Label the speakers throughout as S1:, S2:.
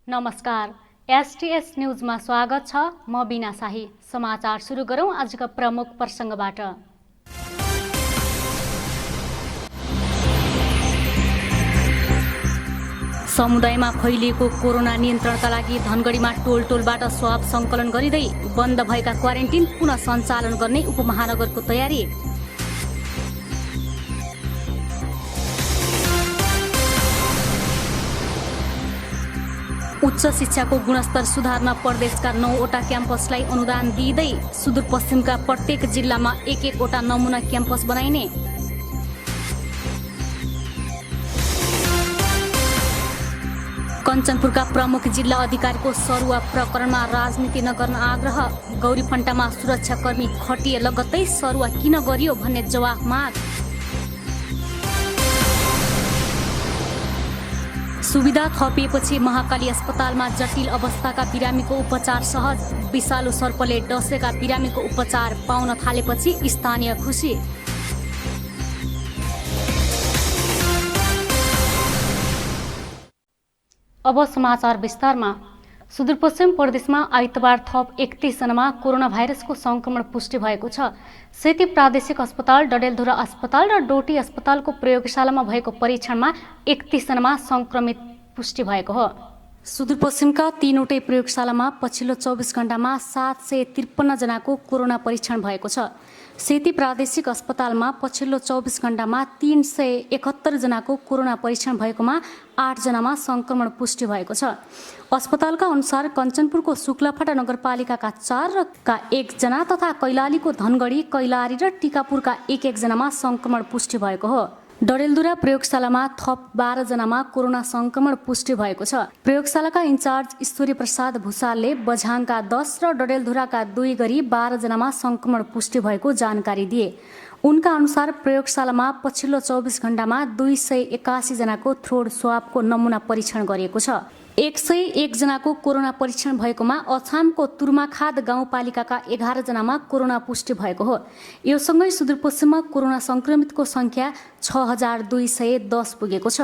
S1: नमस्कार, एसटीएस न्यूजमा स्वागत छ। म बिना शाही। समाचार सुरु गरौँ आजका प्रमुख प्रसङ्गबाट। समुदायमा फैलिएको कोरोना नियन्त्रणका लागि धनगढीमा टोलबाट स्वाब सङ्कलन गरिँदै बन्द भएका क्वारेन्टिन पुनः सञ्चालन गर्ने उपमहानगरको तयारी। उच्च शिक्षाको गुणस्तर सुधार्न प्रदेशका 9वटा क्याम्पसलाई अनुदान दिँदै सुदूरपश्चिमका प्रत्येक जिल्लामा एक-एकवटा नमुना क्याम्पस बनाइने। कञ्चनपुरका प्रमुख जिल्ला अधिकारीको सरुवा प्रकरणमा राजनीति नगर्न आग्रह। गौरीफन्टामा सुरक्षाकर्मी खटिए लगत्तै सरुवा किन गरियो भन्ने जवाफ माग। सुविधा थपिएपछि महाकाली अस्पतालमा जटिल अवस्थाका बिरामीको उपचार सहज। विषालु सर्पले डसेका बिरामीको उपचार पाउन थालेपछि स्थानीय खुसी। अब समाचार विस्तारमा। सुदूरपश्चिम प्रदेशमा आइतबार थप 31 जनामा कोरोना भाइरसको संक्रमण पुष्टि भएको छ। सेती प्रादेशिक अस्पताल, डडेलधुरा अस्पताल र डोटी अस्पतालको प्रयोगशालामा भएको परीक्षणमा 31 जनामा संक्रमित पुष्टि भएको हो। सुदूरपश्चिमका 3वटै प्रयोगशालामा पछिल्लो 24 घण्टामा 753 जनाको कोरोना परीक्षण भएको छ। सेती प्रादेशिक अस्पतालमा पछिल्लो 24 घण्टामा 371 जनाको कोरोना परीक्षण भएकोमा 8 जनामा संक्रमण पुष्टि भएको छ। अस्पतालका अनुसार कञ्चनपुरको शुक्लाफाटा नगरपालिकाका 4 र 1 जना तथा कैलालीको धनगढी, कैलाली र टिकापुरका 1-1 जनामा संक्रमण पुष्टि भएको हो। डडेलधुरा प्रयोगशालामा थप 12 जनामा कोरोना संक्रमण पुष्टि भएको छ। प्रयोगशालाका इन्चार्ज ईश्वरी प्रसाद भूषालले बझाङका 10 र डडेलधुराका 2 गरी 12 जनामा संक्रमण पुष्टि भएको जानकारी दिए। उनका अनुसार प्रयोगशालामा पछिल्लो 24 घण्टामा 281 जनाको थ्रोड स्वाबको नमुना परीक्षण गरिएको छ। 101 जनाको कोरोना परीक्षण भएकोमा अछामको तुर्माखाद गाउँपालिकाका 11 जनामा कोरोना पुष्टि भएको हो। यो सँगै सुदूरपश्चिममा कोरोना संक्रमितको संख्या 6210 पुगेको छ।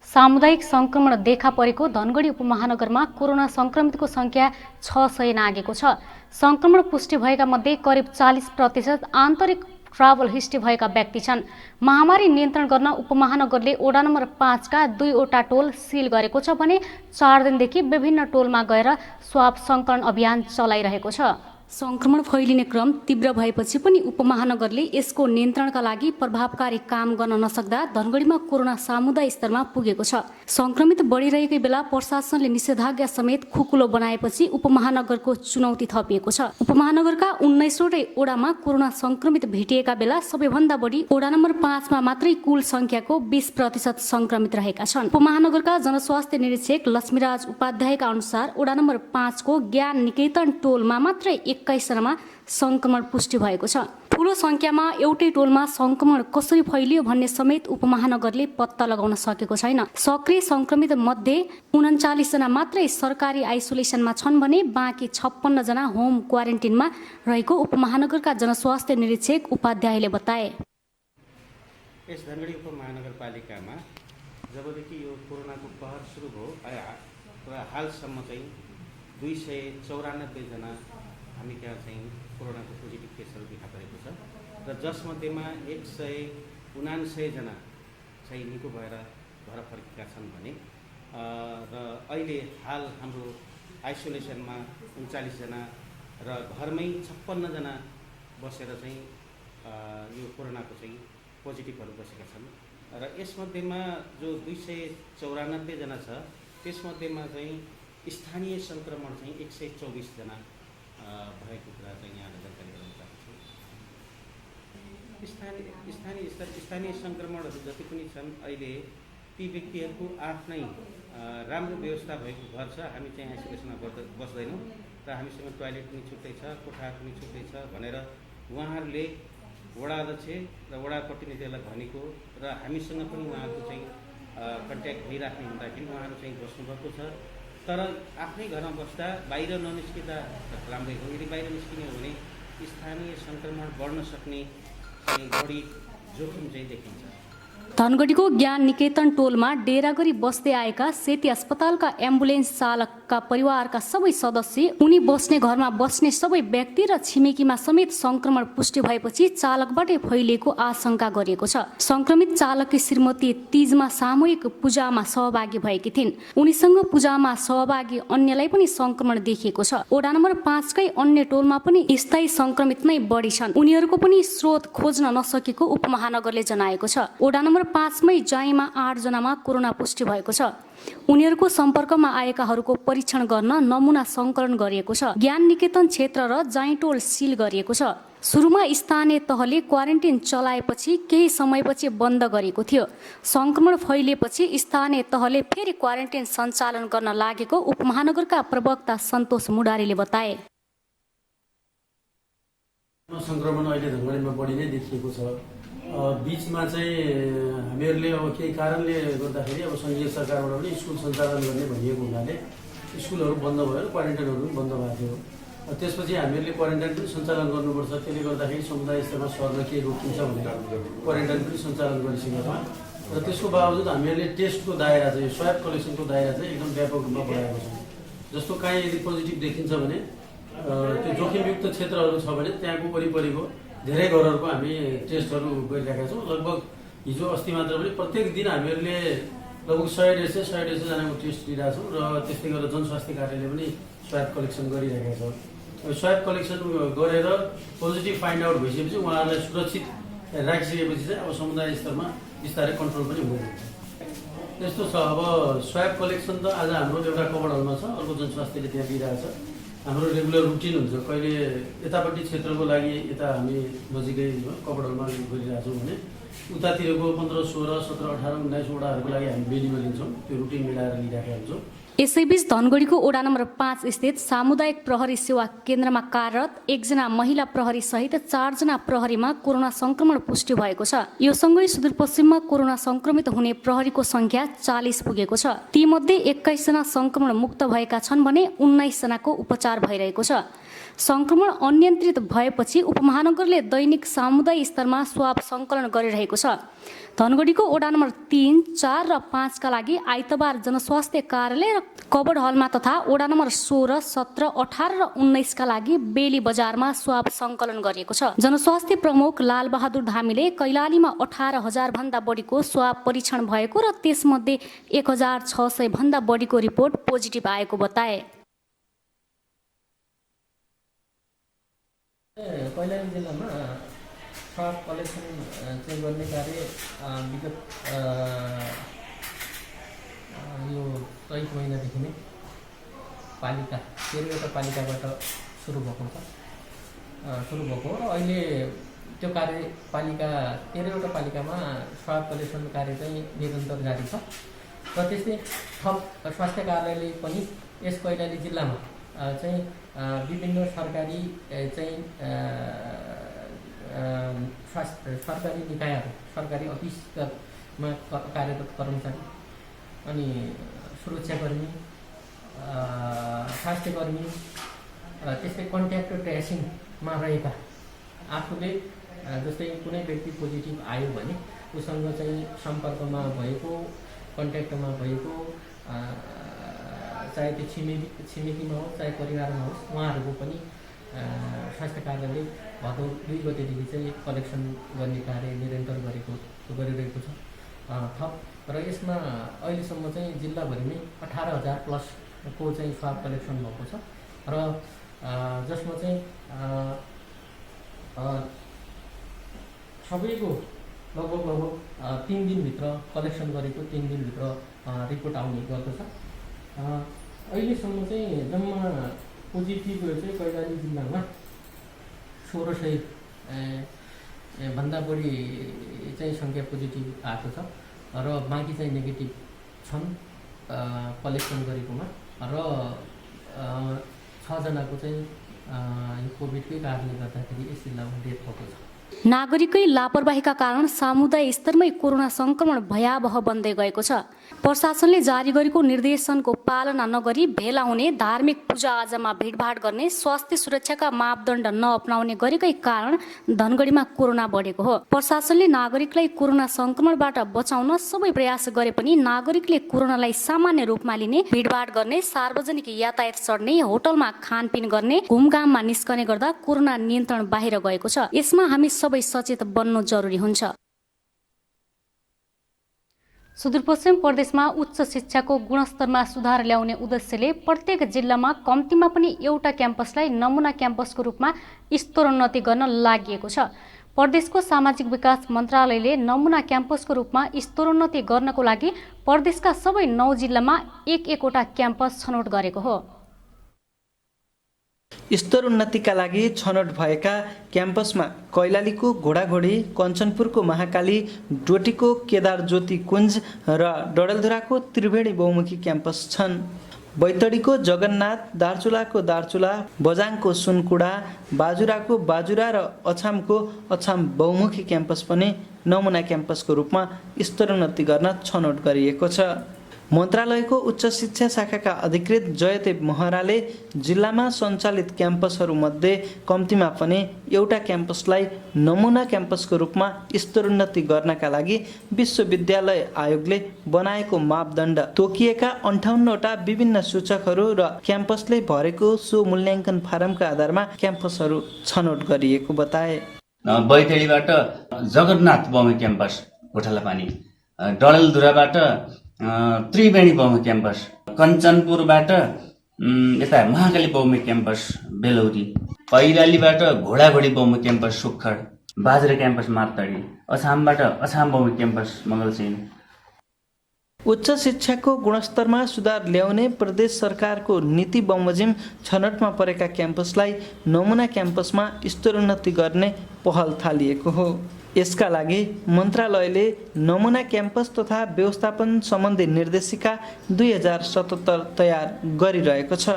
S1: सामुदायिक संक्रमण देखा परेको धनगढी उपमहानगरमा कोरोना संक्रमितको संख्या 600 नागेको छ। संक्रमण पुष्टि भएका मध्ये करिब 40% आन्तरिक ट्राभल हिस्ट्री भएका व्यक्ति छन्। महामारी नियन्त्रण गर्न उपमहानगरले वडा नम्बर 5 का 2वटा टोल सिल गरेको छ भने 4 दिनदेखि विभिन्न टोलमा गएर स्वाब सङ्कलन अभियान चलाइरहेको छ। संक्रमण फैलिने क्रम तीव्र भएपछि पनि उपमहानगरले यसको नियन्त्रणका लागि प्रभावकारी काम गर्न नसक्दा धनगढीमा कोरोना समुदाय स्तरमा पुगेको छ। संक्रमित बढिरहेकै बेला प्रशासनले निषेधाज्ञा समेत खुकुलो बनाएपछि उपमहानगरको चुनौती थपिएको छ। उपमहानगरका 19वटै वडामा कोरोना संक्रमित भेटिएका बेला सबैभन्दा बढी वडा नम्बर 5 मा मात्रै कुल संख्याको 20% संक्रमित रहेका छन्। उपमहानगरका जनस्वास्थ्य निरीक्षक लक्ष्मीराज उपाध्यायका अनुसार वडा नम्बर 5 को ज्ञान निकेतन टोलमा मात्रै 21 जनामा संक्रमण पुष्टि भएको छ। ठूलो संख्यामा एउटै टोलमा संक्रमण कसरी फैलियो भन्ने समेत उपमहानगरले पत्ता लगाउन सकेको छैन। सक्रिय संक्रमित मध्ये 39 जना मात्रै सरकारी आइसोलेसनमा छन् भने बाँकी 56 जना होम क्वारेन्टिनमा रहेको उपमहानगरका जनस्वास्थ्य निरीक्षक उपाध्यायले बताए।
S2: यस धनगढी उपमहानगरपालिकामा जबदेखि यो कोरोनाको कहर सुरु भयो हालसम्म चाहिँ 294 जना हामी त्यहाँ चाहिँ कोरोनाको पोजिटिभ केसहरू देखा परेको छ र जसमध्येमा 179 जना चाहिँ निको भएर घर फर्केका छन् भने र अहिले हाल हाम्रो आइसोलेसनमा 39 जना र घरमै 56 जना बसेर चाहिँ यो कोरोनाको चाहिँ पोजिटिभहरू बसेका छन् र यसमध्येमा जो 294 जना छ त्यसमध्येमा चाहिँ स्थानीय सङ्क्रमण चाहिँ 124 जना भएको कुरा चाहिँ यहाँ जानकारी गराउन चाहन्छु। स्थानीय सङ्क्रमणहरू जति पनि छन् अहिले ती व्यक्तिहरूको आफ्नै राम्रो व्यवस्था भएको घर छ। हामी चाहिँ आइसोलेसनमा बस्दैनौँ र हामीसँग टोयलेट पनि छुट्टै छ, कोठाहरू पनि छुट्टै छ भनेर उहाँहरूले वडा अध्यक्ष र वडा प्रतिनिधिहरूलाई भनेको र हामीसँग पनि उहाँहरूको चाहिँ कन्ट्याक्ट भइराख्ने हुँदाखेरि उहाँहरू चाहिँ बस्नुभएको छ। तर आफ्नै घरमा बस्दा बाहिर ननिस्किँदा राम्रै हो। यदि बाहिर निस्किने हो भने स्थानीय सङ्क्रमण बढ्न सक्ने बढी जोखिम चाहिँ देखिन्छ।
S1: धनगढीको ज्ञान निकेतन टोलमा डेरा गरी बस्दै आएका सेती अस्पतालका एम्बुलेन्स चालकका परिवारका सबै सदस्य, उनी बस्ने घरमा बस्ने सबै व्यक्ति र छिमेकीमा समेत संक्रमण पुष्टि भएपछि चालकबाटै फैलिएको आशंका गरिएको छ। संक्रमित चालककी श्रीमती तीजमा सामूहिक पूजामा सहभागी भएकी थिइन्। उनीसँग पूजामा सहभागी अन्यलाई पनि संक्रमण देखिएको छ। वडा नम्बर 5 कै अन्य टोलमा पनि स्थायी संक्रमित नै बढी छन्। उनीहरूको पनि स्रोत खोज्न नसकेको उपमहानगरले जनाएको छ। वडा नम्बर 5 मै जाईमा 8 जनामा कोरोना पुष्टि भएको छ। उनीहरूको सम्पर्कमा आएकाहरूको परीक्षण गर्न नमुना सङ्कलन गरिएको छ। ज्ञान निकेतन क्षेत्र र जाईटोल सिल गरिएको छ। सुरुमा स्थानीय तहले क्वारेन्टिन चलाएपछि केही समयपछि बन्द गरेको थियो। संक्रमण फैलिएपछि स्थानीय तहले फेरि क्वारेन्टिन सञ्चालन गर्न लागेको उपमहानगरका प्रवक्ता सन्तोष मुडारीले बताए।
S3: संक्रमण अहिले धनगढीमा बढी नै देखिएको छ। बीचमा चाहिँ हामीहरूले अब केही कारणले गर्दाखेरि अब सङ्घीय सरकारबाट पनि स्कुल सञ्चालन गर्ने भनिएको हुनाले स्कुलहरू बन्द भयो, क्वारेन्टाइनहरू पनि बन्द भएको थियो। त्यसपछि हामीहरूले क्वारेन्टाइन पनि सञ्चालन गर्नुपर्छ। त्यसले गर्दाखेरि समुदाय स्तरमा सर्न केही रोकिन्छ भनेर क्वारेन्टाइन पनि सञ्चालन गरिसकेका र त्यसको बावजुद हामीहरूले टेस्टको दायरा चाहिँ स्वाब कलेक्सनको दायरा चाहिँ एकदम व्यापक रूपमा बढाएको छ। जस्तो काहीँ यदि पोजिटिभ देखिन्छ भने त्यो जोखिमयुक्त क्षेत्रहरू छ भने त्यहाँको वरिपरिको धेरै घरहरूको हामी टेस्टहरू गरिरहेका छौँ। लगभग हिजो अस्ति मात्र पनि प्रत्येक दिन हामीहरूले लगभग 100-150 जनाको टेस्ट लिइरहेछौँ र त्यस्तै गरेर जनस्वास्थ्य कार्यालयले पनि स्वाब कलेक्सन गरिरहेका छ। स्वाब कलेक्सन गरेर पोजिटिभ फाइन्ड आउट भइसकेपछि उहाँहरूलाई सुरक्षित राखिसकेपछि चाहिँ अब समुदाय स्तरमा बिस्तारै कन्ट्रोल पनि हुँदै जान्छ। त्यस्तो छ। अब स्वाब कलेक्सन त आज हाम्रो एउटा कभर हलमा छ, अर्को जनस्वास्थ्यले त्यहाँ दिइरहेछ। हाम्रो रेगुलर रुटिन हुन्छ। कहिले यतापट्टि क्षेत्रको लागि यता हामी नजिकै कभर हलमा गरिरहेछौँ भने उतातिरको 15, 16, 17, 18, 19 वडाहरूको लागि हामी बेनीमा लिन्छौँ। त्यो रुटिन मिलाएर लिइराखेका हुन्छौँ।
S1: यसैबीच धनगढीको वडा नम्बर 5 स्थित सामुदायिक प्रहरी सेवा केन्द्रमा कार्यरत 1 जना महिला प्रहरी सहित 4 जना प्रहरीमा कोरोना संक्रमण पुष्टि भएको छ। यो सँगै सुदूरपश्चिममा कोरोना संक्रमित हुने प्रहरीको संख्या 40 पुगेको छ। तीमध्ये 21 जना संक्रमण मुक्त भएका छन् भने 19 जनाको उपचार भइरहेको छ। संक्रमण अनियन्त्रित भएपछि उपमहानगरले दैनिक सामुदायिक स्तरमा स्वाब सङ्कलन गरिरहेको छ। धनगढीको वडा नम्बर 3, 4 र 5 का लागि आइतबार जनस्वास्थ्य कार्यालय र कभर हलमा तथा वडा नम्बर 16, 17, 18 र 19 का लागि बेली बजारमा स्वाब सङ्कलन गरिएको छ। जनस्वास्थ्य प्रमुख लालबहादुर धामीले कैलालीमा 18,000 भन्दा बढीको स्वाब परीक्षण भएको र त्यसमध्ये 1,600 भन्दा बढीको रिपोर्ट पोजिटिभ आएको बताए।
S4: कैलाली जिल्लामा स्वाब कलेक्सन चाहिँ गर्ने कार्य विगत यो चैत महिनादेखि नै पालिका 13वटा पालिकाबाट सुरु भएको हो र अहिले त्यो कार्य पालिका 13वटा पालिकामा स्वाब कलेक्सन कार्य चाहिँ निरन्तर जारी छ र त्यस्तै थप स्वास्थ्य कार्यालयले पनि यस कैलाली जिल्लामा चाहिँ विभिन्न सरकारी चाहिँ सरकारी निकायहरू, सरकारी अफिसमा कार्यरत कर्मचारी अनि सुरक्षाकर्मी, स्वास्थ्यकर्मी, त्यस्तै कन्ट्याक्ट ट्रेसिङमा रहेका आफूले जस्तै कुनै व्यक्ति पोजिटिभ आयो भने उसँग चाहिँ सम्पर्कमा भएको, कन्ट्याक्टमा भएको, चाहे त्यो छिमेकीमा होस् चाहे परिवारमा होस्, उहाँहरूको पनि स्वास्थ्य कार्यालयले भदौ 2 गतेदेखि चाहिँ कलेक्सन गर्ने कार्य निरन्तर गरिरहेको छ। थप र यसमा अहिलेसम्म चाहिँ जिल्लाभरिमै 18,000 प्लस को चाहिँ स्वाब कलेक्सन भएको छ र जसमा चाहिँ सबैको लगभग 3 दिनभित्र कलेक्सन गरेको 3 दिनभित्र रिपोर्ट आउने गर्दछ। अहिलेसम्म चाहिँ जम्मा पोजिटिभ चाहिँ कैलाली जिल्लामा 1600 भन्दा बढी चाहिँ सङ्ख्या पोजिटिभ आएको छ र बाँकी चाहिँ नेगेटिभ छन् कलेक्सन गरेकोमा र 6 जनाको चाहिँ कोभिडकै कारणले गर्दाखेरि यस जिल्लामा डेथ भएको छ।
S1: नागरिकै लापरवाहीका कारण समुदाय स्तरमै कोरोना संक्रमण भयावह बन्दै गएको छ। प्रशासनले जारी गरेको निर्देशनको पालना नगरी भेला हुने, धार्मिक पूजाआजामा भिडभाड गर्ने, स्वास्थ्य सुरक्षाका मापदण्ड नअपनाउने गरेकै कारण धनगढीमा कोरोना बढेको हो। प्रशासनले नागरिकलाई कोरोना संक्रमणबाट बचाउन सबै प्रयास गरे पनि नागरिकले कोरोनालाई सामान्य रूपमा लिने, भिडभाड गर्ने, सार्वजनिक यातायात चढ्ने, होटलमा खानपिन गर्ने, घुमघाममा निस्कने गर्दा कोरोना नियन्त्रण बाहिर गएको छ। यसमा हामी सबै सचेत बन्नु जरुरी हुन्छ। सुदूरपश्चिम प्रदेशमा उच्च शिक्षाको गुणस्तरमा सुधार ल्याउने उद्देश्यले प्रत्येक जिल्लामा कम्तीमा पनि एउटा क्याम्पसलाई नमुना क्याम्पसको रूपमा स्तरोन्नति गर्न लागि छ। प्रदेशको सामाजिक विकास मन्त्रालयले नमुना क्याम्पसको रूपमा स्तरोन्नति गर्नको लागि प्रदेशका सबै 9 जिल्लामा एक-एकवटा क्याम्पस छनौट गरेको हो।
S5: स्तरोन्नतिका लागि छनौट भएका क्याम्पसमा कैलालीको घोडाघोडी, कञ्चनपुरको महाकाली, डोटीको केदार ज्योति कुञ्ज र डडेलधुराको त्रिवेणी बहुमुखी क्याम्पस छन्। बैतडीको जगन्नाथ, दार्चुलाको दार्चुला, बजाङको सुनकुडा, बाजुराको बाजुरा र अछामको अछाम बहुमुखी क्याम्पस पनि नमुना क्याम्पसको रूपमा स्तरोन्नति गर्न छनौट गरिएको छ। मन्त्रालयको उच्च शिक्षा शाखाका अधिकृत जयदेव महराले जिल्लामा सञ्चालित क्याम्पसहरूमध्ये कम्तीमा पनि एउटा क्याम्पसलाई नमुना क्याम्पसको रूपमा स्तरोन्नति गर्नका लागि विश्वविद्यालय आयोगले बनाएको मापदण्ड तोकिएका 58वटा विभिन्न सूचकहरू र क्याम्पसले भरेको सो मूल्याङ्कन फारमका आधारमा क्याम्पसहरू छनौट गरिएको बताए।
S6: बैतडीबाट जगन्नाथ बहुमुखी क्याम्पस गोठालापानी, डडेलधुराबाट त्रिवेणी बहुमुखी क्याम्पस, कञ्चनपुरबाट यता महाकाली बहुमुखी क्याम्पस बेलौरी, कैलालीबाट घोडाघोडी बहुमुखी क्याम्पस सुखखड, बाजुरा क्याम्पस मार्तडी, अछामबाट अछाम बहुमुखी क्याम्पस मङ्गलसिंह।
S5: उच्च शिक्षाको गुणस्तरमा सुधार ल्याउने प्रदेश सरकारको नीति बमोजिम छनौटमा परेका क्याम्पसलाई नमुना क्याम्पसमा स्तरोन्नति गर्ने पहल थालिएको हो। यसका लागि मन्त्रालयले नमुना क्याम्पस तथा व्यवस्थापन सम्बन्धी निर्देशिका 2077 तयार गरिरहेको छ।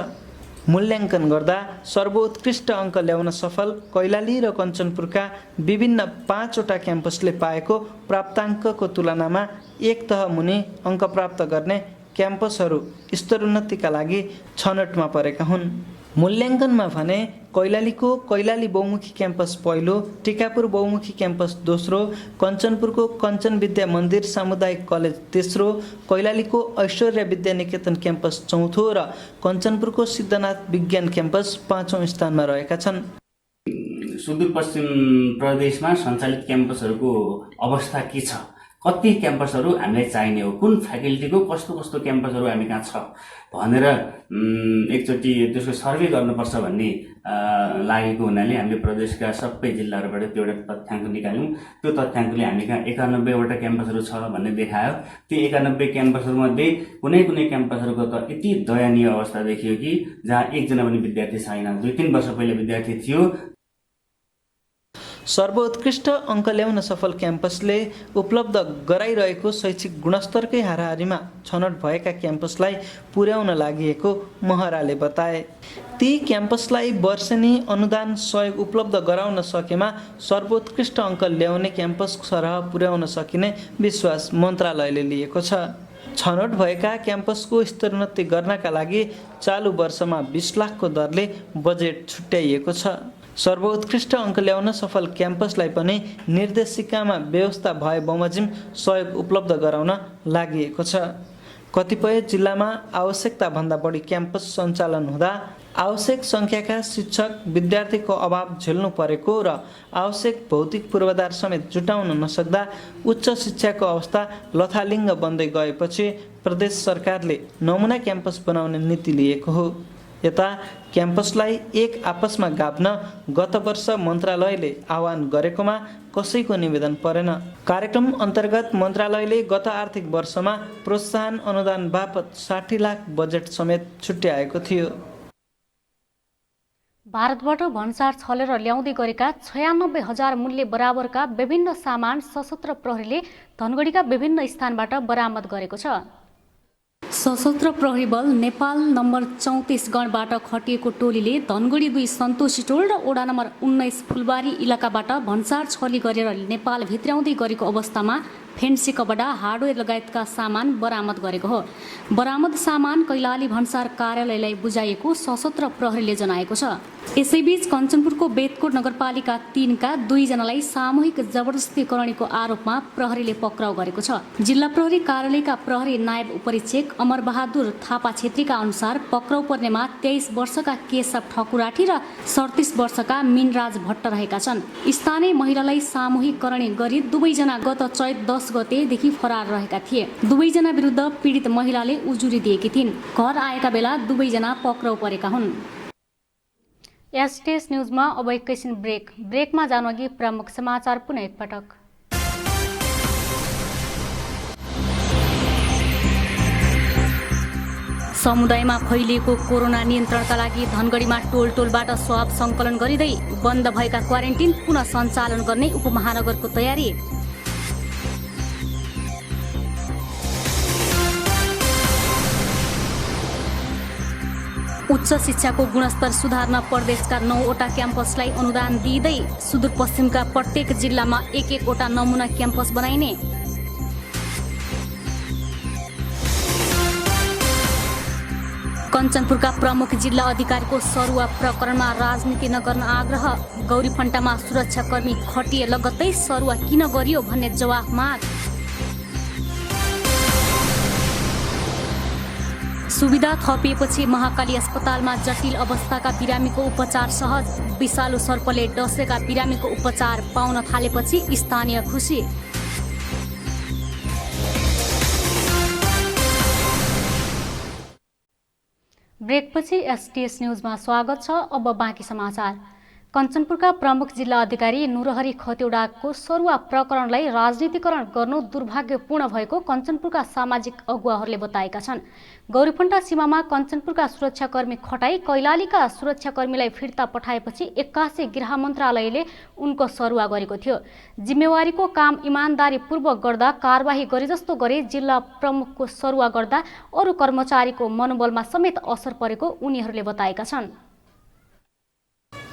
S5: मूल्याङ्कन गर्दा सर्वोत्कृष्ट अङ्क ल्याउन सफल कैलाली र कञ्चनपुरका विभिन्न 5वटा क्याम्पसले पाएको प्राप्ताङ्कको तुलनामा एक तह मुनि अङ्क प्राप्त गर्ने क्याम्पसहरू स्तरोन्नतिका लागि छनौटमा परेका हुन्। मूल्याङ्कनमा भने कैलालीको कैलाली बहुमुखी क्याम्पस पहिलो, टिकापुर बहुमुखी क्याम्पस दोस्रो, कञ्चनपुरको कञ्चन विद्या मन्दिर सामुदायिक कलेज तेस्रो, कैलालीको ऐश्वर्य विद्या निकेतन क्याम्पस चौथो र कञ्चनपुरको सिद्धनाथ विज्ञान क्याम्पस 5औं स्थानमा रहेका छन्।
S6: सुदूरपश्चिम प्रदेशमा सञ्चालित क्याम्पसहरूको अवस्था के छ, कति क्याम्पसहरू हामीलाई चाहिने हो, कुन फ्याकल्टीको कस्तो कस्तो क्याम्पसहरू हामी कहाँ छ भनेर एकचोटि त्यसको सर्वे गर्नुपर्छ भन्ने लागेको हुनाले हामीले प्रदेशका सबै जिल्लाहरूबाट त्यो एउटा तथ्याङ्क निकाल्यौँ। त्यो तथ्याङ्कले हामी कहाँ 91वटा क्याम्पसहरू छ भन्ने देखायो। त्यो 91 क्याम्पसहरूमध्ये कुनै कुनै क्याम्पसहरूको त यति दयनीय अवस्था देखियो कि जहाँ एकजना पनि विद्यार्थी छैन। 2-3 वर्ष पहिले विद्यार्थी थियो।
S5: सर्वोत्कृष्ट अङ्क ल्याउन सफल क्याम्पसले उपलब्ध गराइरहेको शैक्षिक गुणस्तरकै हाराहारीमा छनौट भएका क्याम्पसलाई पुर्याउन लागि महराले बताए। ती क्याम्पसलाई वर्षेनी अनुदान सहयोग उपलब्ध गराउन सकेमा सर्वोत्कृष्ट अङ्क ल्याउने क्याम्पस सरह पुर्याउन सकिने विश्वास मन्त्रालयले लिएको छ। छनौट भएका क्याम्पसको स्तरोन्नति गर्नका लागि चालु वर्षमा 20 लाखको दरले बजेट छुट्याइएको छ। सर्वोत्कृष्ट अङ्क ल्याउन सफल क्याम्पसलाई पनि निर्देशिकामा व्यवस्था भए बमोजिम सहयोग उपलब्ध गराउन लागि छ। कतिपय जिल्लामा आवश्यकताभन्दा बढी क्याम्पस सञ्चालन हुँदा आवश्यक सङ्ख्याका शिक्षक विद्यार्थीको अभाव झेल्नु परेको र आवश्यक भौतिक पूर्वाधार समेत जुटाउन नसक्दा उच्च शिक्षाको अवस्था लथालिङ्ग बन्दै गएपछि प्रदेश सरकारले नमुना क्याम्पस बनाउने नीति लिएको हो। यता क्याम्पसलाई एक आपसमा गाभ्न गत वर्ष मन्त्रालयले आह्वान गरेकोमा कसैको निवेदन परेन। कार्यक्रम अन्तर्गत मन्त्रालयले गत आर्थिक वर्षमा प्रोत्साहन अनुदान बापत 60 लाख बजेट समेत छुट्याएको थियो।
S1: भारतबाट भन्सार छलेर ल्याउँदै गरेका 96,000 मूल्य बराबरका विभिन्न सामान सशस्त्र प्रहरीले धनगढीका विभिन्न स्थानबाट बरामद गरेको छ। सशस्त्र प्रहरी बल नेपाल नम्बर 34 गणबाट खटिएको टोलीले धनगढी 2 सन्तोषी टोल र ओडा नम्बर 19 फुलबारी इलाकाबाट भन्सार छली गरेर नेपाल भित्र्याउँदै गरेको अवस्थामा फेन्सी कपडा हार्डवेयर लगायतका सामान बरामद गरेको हो। बरामद सामान कैलाली भन्सार कार्यालयलाई बुझाइएको सशस्त्र प्रहरीले जनाएको छ। यसैबीच कञ्चनपुरको बेतकोट नगरपालिका 3 का 2 जनालाई सामूहिक जबरजस्ती करणीको आरोपमा प्रहरीले पक्राउ गरेको छ। जिल्ला प्रहरी कार्यालयका प्रहरी नायब उपरीक्षक अमरबहादुर थापा छेत्रीका अनुसार पक्राउ पर्नेमा 23 वर्षका केशव ठकुराठी र 37 वर्षका मिनराज भट्ट रहेका छन्। स्थानीय महिलालाई सामूहिक करणी गरी दुवैजना गत चैत 10 गतेदेखि फरार रहेका थिए। दुवैजना विरुद्ध पीडित महिलाले उजुरी दिएकी थिइन्। घर आएका बेला दुवैजना पक्राउ परेका हुन्। एसटीएस न्यूजमा अब एकैछिन ब्रेकमा जानुअघि प्रमुख समाचार पुनः एकपटक। समुदायमा फैलिएको कोरोना नियन्त्रणका लागि धनगढीमा टोलबाट स्वाब सङ्कलन गरिँदै बन्द भएका क्वारेन्टिन पुनः सञ्चालन गर्ने उपमहानगरको तयारी। उच्च शिक्षाको गुणस्तर सुधार्न प्रदेशका 9वटा क्याम्पसलाई अनुदान दिँदै सुदूरपश्चिमका प्रत्येक जिल्लामा 1-1वटा नमुना क्याम्पस बनाइने। कञ्चनपुरका प्रमुख जिल्ला अधिकारीको सरुवा प्रकरणमा राजनीति नगर्न आग्रह। गौरीफन्टामा सुरक्षाकर्मी खटिए लगत्तै सरुवा किन गरियो भन्ने जवाफ माग। सुविधा थपिएपछि महाकाली अस्पतालमा जटिल अवस्थाका बिरामीको उपचार सहज। विषालु सर्पले डसेका बिरामीको उपचार पाउन थालेपछि स्थानीय खुसी। ब्रेकपछि एसटीएस न्यूजमा स्वागत छ। अब बाँकी समाचार। कञ्चनपुरका प्रमुख जिल्ला अधिकारी नुरहरी खतिवडाको सरुवा प्रकरणलाई राजनीतिकरण गर्नु दुर्भाग्यपूर्ण भएको कञ्चनपुरका सामाजिक अगुवाहरूले बताएका छन्। गौरीफन्टा सीमामा कञ्चनपुरका सुरक्षाकर्मी खटाई कैलालीका सुरक्षाकर्मीलाई फिर्ता पठाएपछि 81 गृह मन्त्रालयले उनको सरुवा गरेको थियो। जिम्मेवारीको काम इमानदारीपूर्वक गर्दा कारबाही गरे जस्तो गरे जिल्ला प्रमुखको सरुवा गर्दा अरू कर्मचारीको मनोबलमा समेत असर परेको उनीहरूले बताएका छन्।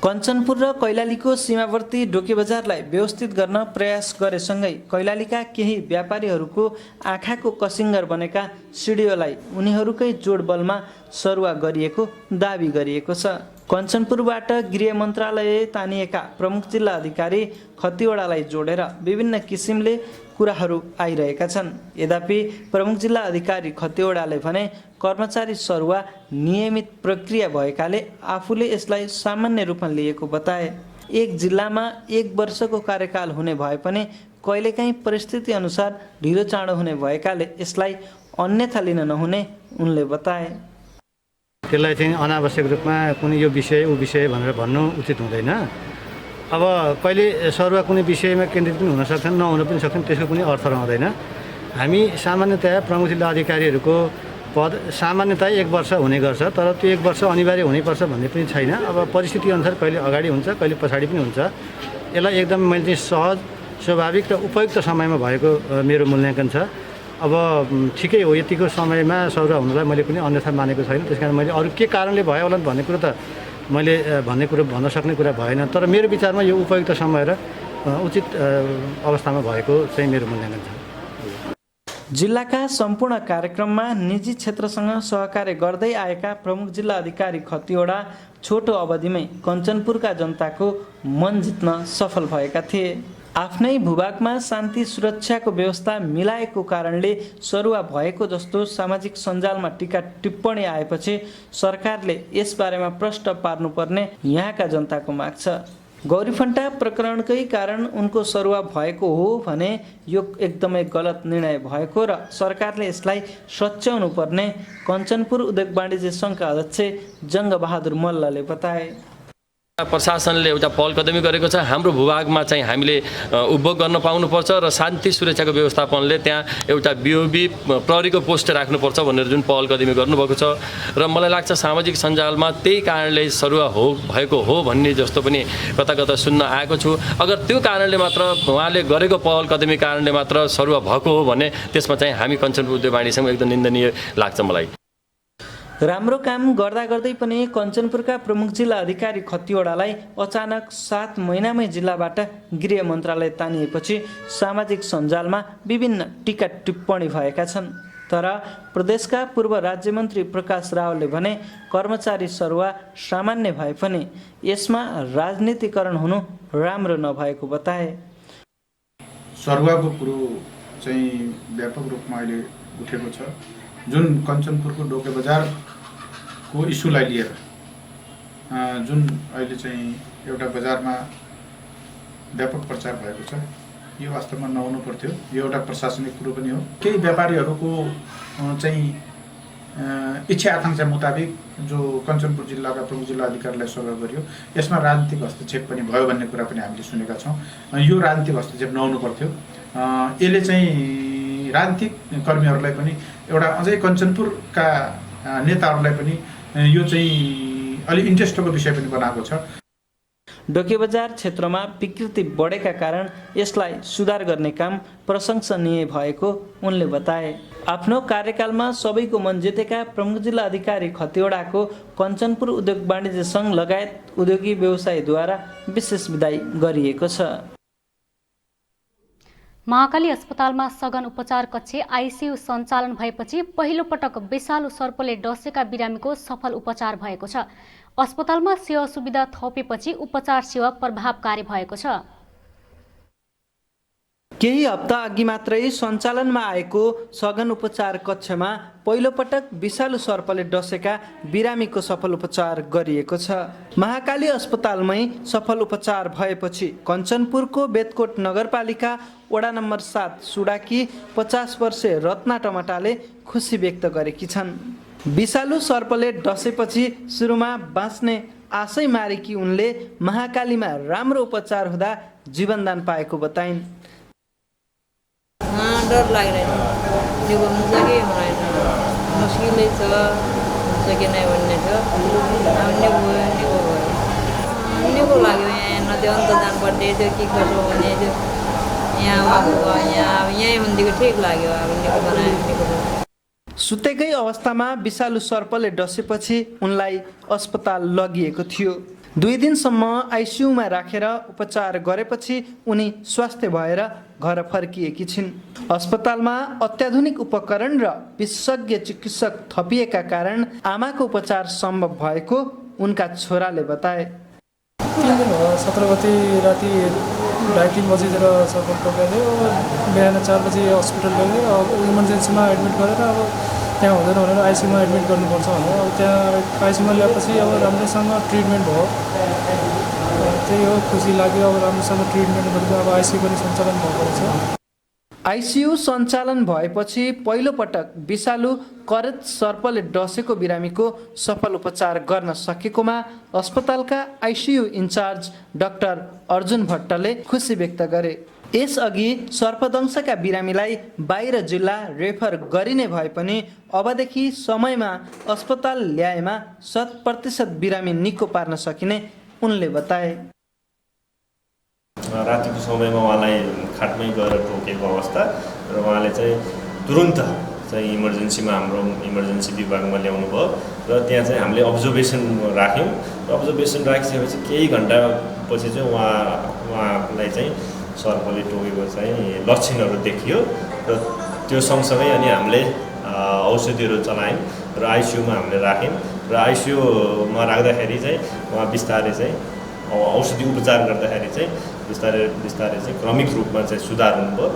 S5: कञ्चनपुर र कैलालीको सीमावर्ती ढोके बजारलाई व्यवस्थित गर्न प्रयास गरेसँगै कैलालीका केही व्यापारीहरूको आँखाको कसिङ्गर बनेका सिडिओलाई उनीहरूकै जोडबलमा सरुवा गरिएको दाबी गरिएको छ। कञ्चनपुरबाट गृह मन्त्रालय तानिएका प्रमुख जिल्ला अधिकारी खतिवडालाई जोडेर विभिन्न किसिमले कुराहरू आइरहेका छन्। यद्यपि प्रमुख जिल्ला अधिकारी खतिवडाले भने कर्मचारी सरुवा नियमित प्रक्रिया भएकाले आफूले यसलाई सामान्य रूपमा लिएको बताए। एक जिल्लामा 1 वर्षको कार्यकाल हुने भए पनि कहिलेकाहीँ परिस्थिति अनुसार ढिलो चाँडो हुने भएकाले यसलाई अन्यथा लिन नहुने उनले बताए।
S7: त्यसलाई चाहिँ अनावश्यक रूपमा कुनै यो विषय ऊ विषय भनेर भन्नु उचित हुँदैन। अब कहिले सरुवा कुनै विषयमा केन्द्रित पनि हुन सक्छन्, नहुन पनि सक्छन्, त्यसको कुनै अर्थ रहँदैन। हामी सामान्यतया प्रमुख जिल्ला अधिकारीहरूको पद सामान्यतया 1 वर्ष हुने गर्छ, तर त्यो 1 वर्ष अनिवार्य हुनैपर्छ भन्ने पनि छैन। अब परिस्थिति अनुसार कहिले अगाडि हुन्छ, कहिले पछाडि पनि हुन्छ। यसलाई एकदम मैले चाहिँ सहज, स्वाभाविक र उपयुक्त समयमा भएको मेरो मूल्याङ्कन छ। अब ठिकै हो, यतिको समयमा सरुवा हुनुलाई मैले कुनै अन्यथा मानेको छैन। त्यसकारण मैले अरू के कारणले भयो होला भन्ने कुरो त मैले भन्न सक्ने कुरा भएन, तर मेरो विचारमा यो उपयुक्त समय र उचित अवस्थामा भएको चाहिँ मेरो मूल्याङ्कन छ।
S5: जिल्लाका सम्पूर्ण कार्यक्रममा निजी क्षेत्रसँग सहकार्य गर्दै आएका प्रमुख जिल्ला अधिकारी खतिवडा छोटो अवधिमै कञ्चनपुरका जनताको मन जित्न सफल भएका थिए। आफ्नै भूभागमा शान्ति सुरक्षाको व्यवस्था मिलाएको कारणले सरुवा भएको जस्तो सामाजिक सञ्जालमा टीका टिप्पणी आएपछि सरकारले यसबारेमा प्रश्न पार्नुपर्ने यहाँका जनताको माग छ। गौरीफन्टा प्रकरणकै कारण उनको सरुवा भएको हो भने यो एकदमै गलत निर्णय भएको र सरकारले यसलाई सच्याउनु पर्ने कञ्चनपुर उद्योग वाणिज्य सङ्घका अध्यक्ष जङ्गबहादुर मल्लले बताए।
S8: प्रशासनले एउटा पहल कदमी गरेको छ। हाम्रो भूभागमा चाहिँ हामीले उपभोग गर्न पाउनुपर्छ र शान्ति सुरक्षाको व्यवस्थापनले त्यहाँ एउटा बिओबी प्रहरीको पोस्ट राख्नुपर्छ भनेर जुन पहल कदमी गर्नुभएको छ र मलाई लाग्छ सामाजिक सञ्जालमा त्यही कारणले सरुवा भएको हो भन्ने जस्तो पनि कता कता सुन्न आएको छु। अगर त्यो कारणले मात्र उहाँले गरेको पहल कदमी कारणले मात्र सरुवा भएको हो भने त्यसमा चाहिँ हामी कञ्चनपुर उद्योग वाणिज्यसँग एकदम निन्दनीय लाग्छ मलाई।
S5: राम्रो काम गर्दा गर्दै पनि कञ्चनपुरका प्रमुख जिल्ला अधिकारी खतिवडालाई अचानक 7 महिनामै जिल्लाबाट गृह मन्त्रालय तानिएपछि सामाजिक सञ्जालमा विभिन्न टीका टिप्पणी भएका छन्। तर प्रदेशका पूर्व राज्यमन्त्री प्रकाश रावलले भने कर्मचारी सरुवा सामान्य भए पनि यसमा राजनीतिकरण हुनु राम्रो नभएको बताए।
S9: सरुवाको कुरो चाहिँ व्यापक रूपमा अहिले उठेको छ। जुन कञ्चनपुरको डोके बजारको इस्युलाई लिएर जुन अहिले चाहिँ एउटा बजारमा व्यापक प्रचार भएको छ, यो वास्तवमा नहुनु पर्थ्यो। यो एउटा प्रशासनिक कुरो पनि हो। केही व्यापारीहरूको चाहिँ इच्छा आकाङ्क्षा मुताबिक जो कञ्चनपुर जिल्लाका प्रमुख जिल्ला अधिकारीलाई सरुवा गरियो, यसमा राजनीतिक हस्तक्षेप पनि भयो भन्ने कुरा पनि हामीले सुनेका छौँ। यो राजनीतिक हस्तक्षेप नहुनु पर्थ्यो। यसले चाहिँ राजनीतिक कर्मीहरूलाई पनि एउटा अझै कञ्चनपुरका नेताहरूलाई पनि यो चाहिँ अलि इन्ट्रेस्टको विषय पनि बनाएको छ।
S5: डोके बजार क्षेत्रमा विकृति बढेका कारण यसलाई सुधार गर्ने काम प्रशंसनीय भएको उनले बताए। आफ्नो कार्यकालमा सबैको मन जितेका प्रमुख जिल्ला अधिकारी खतिवडाको कञ्चनपुर उद्योग वाणिज्य सङ्घ लगायत उद्योगी व्यवसायीद्वारा विशेष विदाई गरिएको छ।
S1: महाकाली अस्पतालमा सघन उपचार कक्ष आइसियु सञ्चालन भएपछि पहिलो पटक विषालु सर्पले डसेका बिरामीको सफल उपचार भएको छ। अस्पतालमा सेवा सुविधा थपेपछि उपचार सेवा प्रभावकारी भएको छ।
S5: केही हप्ता अघि मात्रै सञ्चालनमा आएको सघन उपचार कक्षमा पहिलो पटक विषालु सर्पले डसेका बिरामीको सफल उपचार गरिएको छ। महाकाली अस्पतालमै सफल उपचार भएपछि कञ्चनपुरको बेतकोट नगरपालिका वडा नम्बर 7 सुडाकी 50 वर्षे रत्ना टमाटाले खुसी व्यक्त गरेकी छन्। विषालु सर्पले डसेपछि सुरुमा बाँच्ने आशै मारेकी उनले महाकालीमा राम्रो उपचार हुँदा जीवनदान पाएको बताइन्।
S10: डर लागिरहेको त्यो गर्नु छ कि हुँदैन, मुस्किलै छ, हुन्छ कि नै भन्ने छ। निको लाग्यो। यहाँ नदी अन्त जानुपर्ने त्यो के कसो हुने त्यो यहाँ यहीँ हुन्थ्यो ठिक लाग्यो। अब निको बनायो निको।
S5: सुतेकै अवस्थामा विषालु सर्पले डसेपछि उनलाई अस्पताल लगिएको थियो। 2 दिनसम्म आइसियुमा राखेर उपचार गरेपछि उनी स्वस्थ भएर घर फर्किएकी छिन्। अस्पतालमा अत्याधुनिक उपकरण र विशेषज्ञ चिकित्सक थपिएका कारण आमाको उपचार सम्भव भएको उनका छोराले बताए।
S11: 3 दिन भयो। 17 गते राति 2:30 बजेतिर सर्प पक्रायो। बिहान 4 बजे हस्पिटल लग्यो। अब इमर्जेन्सीमा एडमिट गरेर अब त्यहाँ हुँदैन भनेर आइसियुमा एडमिट गर्नुपर्छ भनेर अब त्यहाँ आइसियुमा ल्याएपछि अब राम्रैसँग ट्रिटमेन्ट भयो। त्यही हो, खुसी लाग्यो। अब राम्रोसँग ट्रिटमेन्ट गरेर अब आइसियु पनि सञ्चालन भएको छ।
S5: आइसियु सञ्चालन भएपछि पहिलो पटक विषालु करत सर्पले डसेको बिरामीको सफल उपचार गर्न सकेकोमा अस्पतालका आइसियु इन्चार्ज डाक्टर अर्जुन भट्टले खुसी व्यक्त गरे। यसअघि सर्पदंशका बिरामीलाई बाहिर जिल्ला रेफर गरिने भए पनि अबदेखि समयमा अस्पताल ल्याएमा 100% बिरामी निको पार्न सकिने उनले बताए।
S12: रातिको समयमा उहाँलाई खाटमै गएर टोकेको अवस्था र उहाँले चाहिँ तुरुन्त चाहिँ इमर्जेन्सीमा हाम्रो इमर्जेन्सी विभागमा ल्याउनु भयो र त्यहाँ चाहिँ हामीले अब्जर्भेसन राख्यौँ र अब्जर्भेसन राखिसकेपछि केही घन्टापछि चाहिँ उहाँलाई चाहिँ सर्पले टोकेको चाहिँ लक्षणहरू देखियो र त्यो सँगसँगै अनि हामीले औषधिहरू चलायौँ र आइसियुमा हामीले राख्यौँ र आइसियुमा राख्दाखेरि चाहिँ उहाँ बिस्तारै चाहिँ औषधि उपचार गर्दाखेरि चाहिँ बिस्तारै चाहिँ क्रमिक रूपमा चाहिँ सुधार हुनुभयो।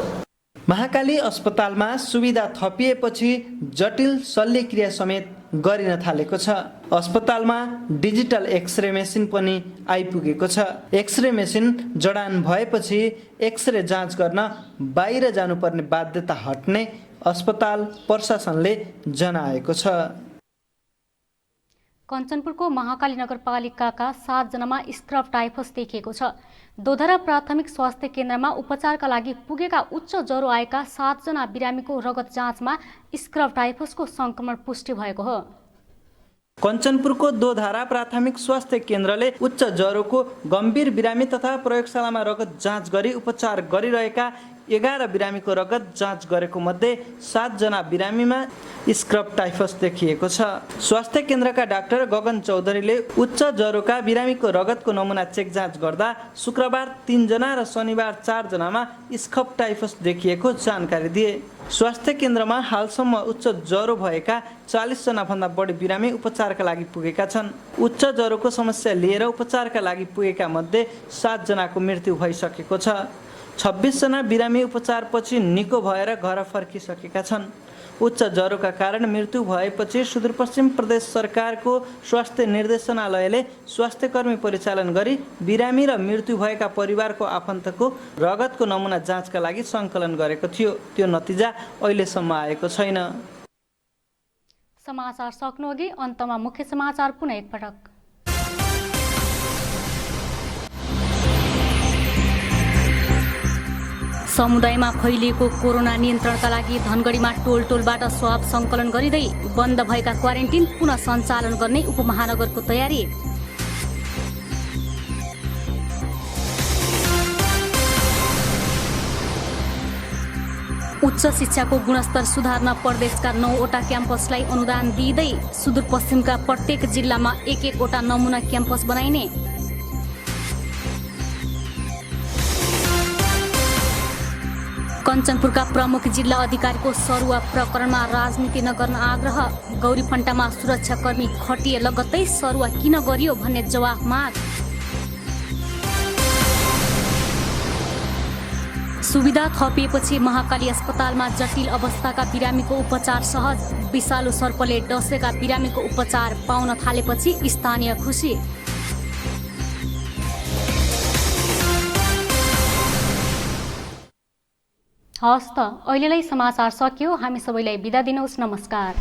S5: महाकाली अस्पतालमा सुविधा थपिएपछि जटिल शल्यक्रिया समेत गरिन थालेको छ। अस्पतालमा डिजिटल एक्सरे मेसिन पनि आइपुगेको छ। एक्सरे मेसिन जडान भएपछि एक्सरे जाँच गर्न बाहिर जानुपर्ने बाध्यता हट्ने अस्पताल प्रशासनले जनाएको छ।
S1: कञ्चनपुरको महाकाली नगरपालिकाका 7 जनामा स्क्रब टाइफस देखिएको छ। दोधरा प्राथमिक स्वास्थ्य केन्द्रमा उपचारका लागि पुगेका उच्च ज्वरो आएका 7 जना बिरामीको रगत जाँचमा स्क्रब टाइफसको संक्रमण पुष्टि भएको हो।
S5: कञ्चनपुरको दोधारा प्राथमिक स्वास्थ्य केन्द्रले उच्च ज्वरोको गम्भीर बिरामी तथा प्रयोगशालामा रगत जाँच गरी उपचार गरिरहेका 11 बिरामीको रगत जाँच गरेको मध्ये 7 जना बिरामीमा स्क्रब टाइफस देखिएको छ। स्वास्थ्य केन्द्रका डाक्टर गगन चौधरीले उच्च ज्वरोका बिरामीको रगतको नमुना चेक जाँच गर्दा शुक्रबार 3 जना र शनिबार 4 जनामा स्क्रब टाइफस देखिएको जानकारी दिए। स्वास्थ्य केन्द्रमा हालसम्म उच्च ज्वरो भएका 40 जनाभन्दा बढी बिरामी उपचारका लागि पुगेका छन्। उच्च ज्वरोको समस्या लिएर उपचारका लागि पुगेका मध्ये 7 जनाको मृत्यु भइसकेको छ। 26 जना बिरामी उपचारपछि निको भएर घर फर्किसकेका छन्। उच्च ज्वरोका कारण मृत्यु भएपछि सुदूरपश्चिम प्रदेश सरकारको स्वास्थ्य निर्देशनालयले स्वास्थ्यकर्मी परिचालन गरी बिरामी र मृत्यु भएका परिवारको आफन्तको रगतको नमुना जाँचका लागि सङ्कलन गरेको थियो। त्यो नतिजा अहिलेसम्म आएको छैन।
S1: समाचार सक्नुअघि अन्तमा मुख्य समाचार पुनः एकपटक। समुदायमा फैलिएको कोरोना नियन्त्रणका लागि धनगढीमा टोलबाट स्वाब सङ्कलन गरिँदै बन्द भएका क्वारेन्टिन पुनः सञ्चालन गर्ने उपमहानगरको तयारी। उच्च शिक्षाको गुणस्तर सुधार्न प्रदेशका 9वटा क्याम्पसलाई अनुदान दिँदै सुदूरपश्चिमका प्रत्येक जिल्लामा 1-1वटा नमुना क्याम्पस बनाइने। कञ्चनपुरका प्रमुख जिल्ला अधिकारीको सरुवा प्रकरणमा राजनीति नगर्न आग्रह। गौरीफन्टामा सुरक्षाकर्मी खटिए लगत्तै सरुवा किन गरियो भन्ने जवाफ माग। सुविधा थपिएपछि महाकाली अस्पतालमा जटिल अवस्थाका बिरामीको उपचार सहज। विषालु सर्पले डसेका बिरामीको उपचार पाउन थालेपछि स्थानीय खुसी। हस्त अहिलेलाई समाचार सकियो। हामी सबैलाई बिदा दिनुहोस्। नमस्कार।